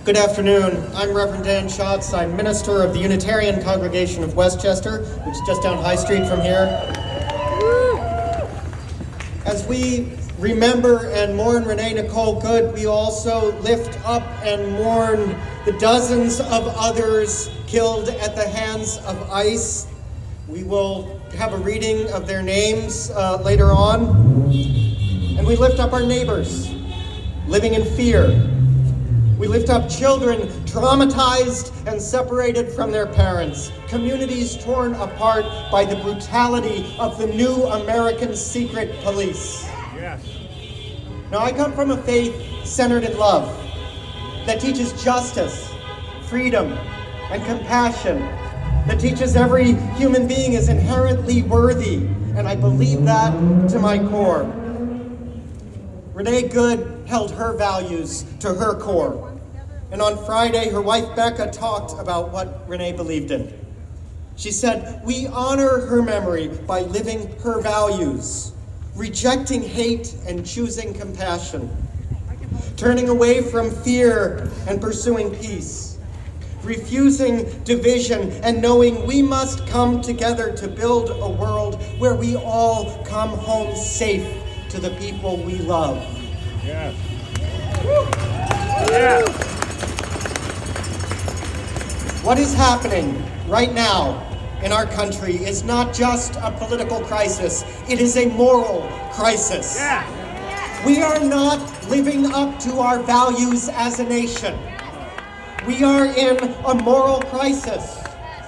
Good afternoon. I'm Reverend Dan Schatz. I'm minister of the Unitarian congregation of Westchester, which is just down High Street from here. As we remember and mourn Renee, Nicole, we also lift up and mourn the dozens of others killed at the hands of ICE. We will have a reading of their names later on. And we lift up our neighbors living in fear. We lift up children traumatized and separated from their parents, communities torn apart by the brutality of the new American secret police. Yes. Now, I come from a faith centered in love that teaches justice, freedom, and compassion, that teaches every human being is inherently worthy, and I believe that to my core. Renee Good held her values to her core. And on Friday, her wife Becca talked about what Renee believed in. She said, "We honor her memory by living her values, rejecting hate and choosing compassion, turning away from fear and pursuing peace, refusing division and knowing we must come together to build a world where we all come home safe to the people we love." Yes. Yeah. What is happening right now in our country is not just a political crisis, it is a moral crisis. Yeah. We are not living up to our values as a nation. We are in a moral crisis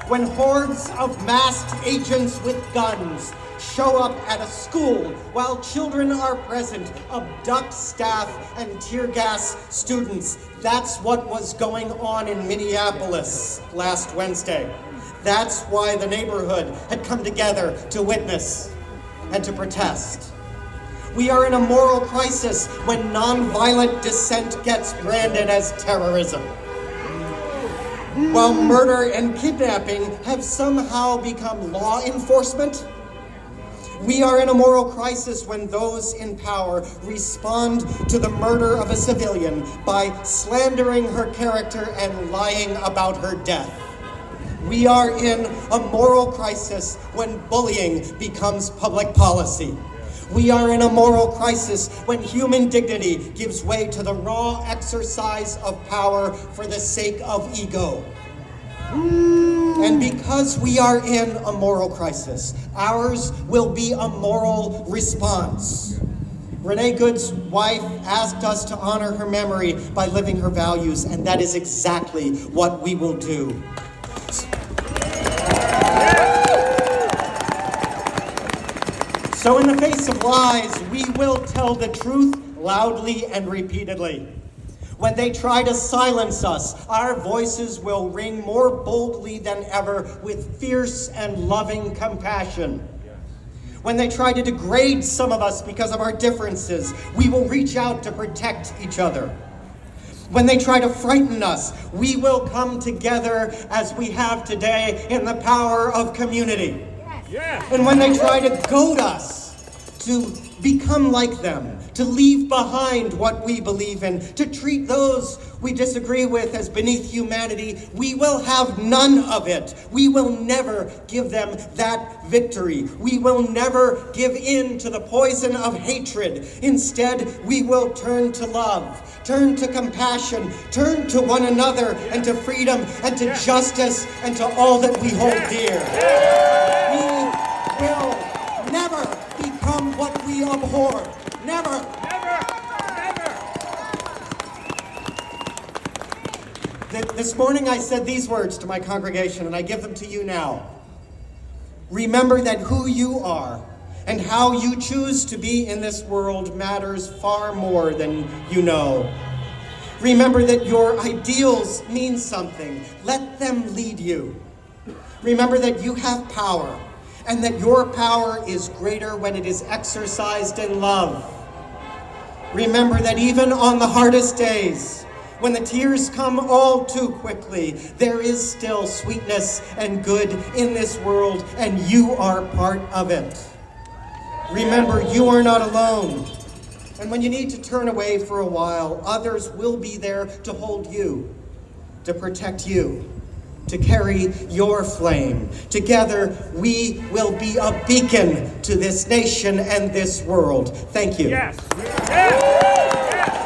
when hordes of masked agents with guns show up at a school while children are present, abduct staff, and tear gas students. That's what was going on in Minneapolis last Wednesday. That's why the neighborhood had come together to witness and to protest. We are in a moral crisis when nonviolent dissent gets branded as terrorism. While murder and kidnapping have somehow become law enforcement, we are in a moral crisis when those in power respond to the murder of a civilian by slandering her character and lying about her death. We are in a moral crisis when bullying becomes public policy. We are in a moral crisis when human dignity gives way to the raw exercise of power for the sake of ego. And because we are in a moral crisis, ours will be a moral response. Renee Good's wife asked us to honor her memory by living her values, and that is exactly what we will do. So in the face of lies, we will tell the truth loudly and repeatedly. When they try to silence us, our voices will ring more boldly than ever with fierce and loving compassion. When they try to degrade some of us because of our differences, we will reach out to protect each other. When they try to frighten us, we will come together as we have today in the power of community. Yes. And when they try to goad us to become like them, to leave behind what we believe in, to treat those we disagree with as beneath humanity, we will have none of it. We will never give them that victory. We will never give in to the poison of hatred. Instead, we will turn to love, turn to compassion, turn to one another and to freedom and to justice and to all that we hold dear. We will never become what we abhor. Never. Never. Never. This morning I said these words to my congregation, and I give them to you now. Remember that who you are and how you choose to be in this world matters far more than you know. Remember that your ideals mean something. Let them lead you. Remember that you have power, and that your power is greater when it is exercised in love. Remember that even on the hardest days, when the tears come all too quickly, there is still sweetness and good in this world, and you are part of it. Remember, you are not alone. And when you need to turn away for a while, others will be there to hold you. to protect you, to carry your flame. Together, we will be a beacon to this nation and this world. Thank you. Yes. Yes.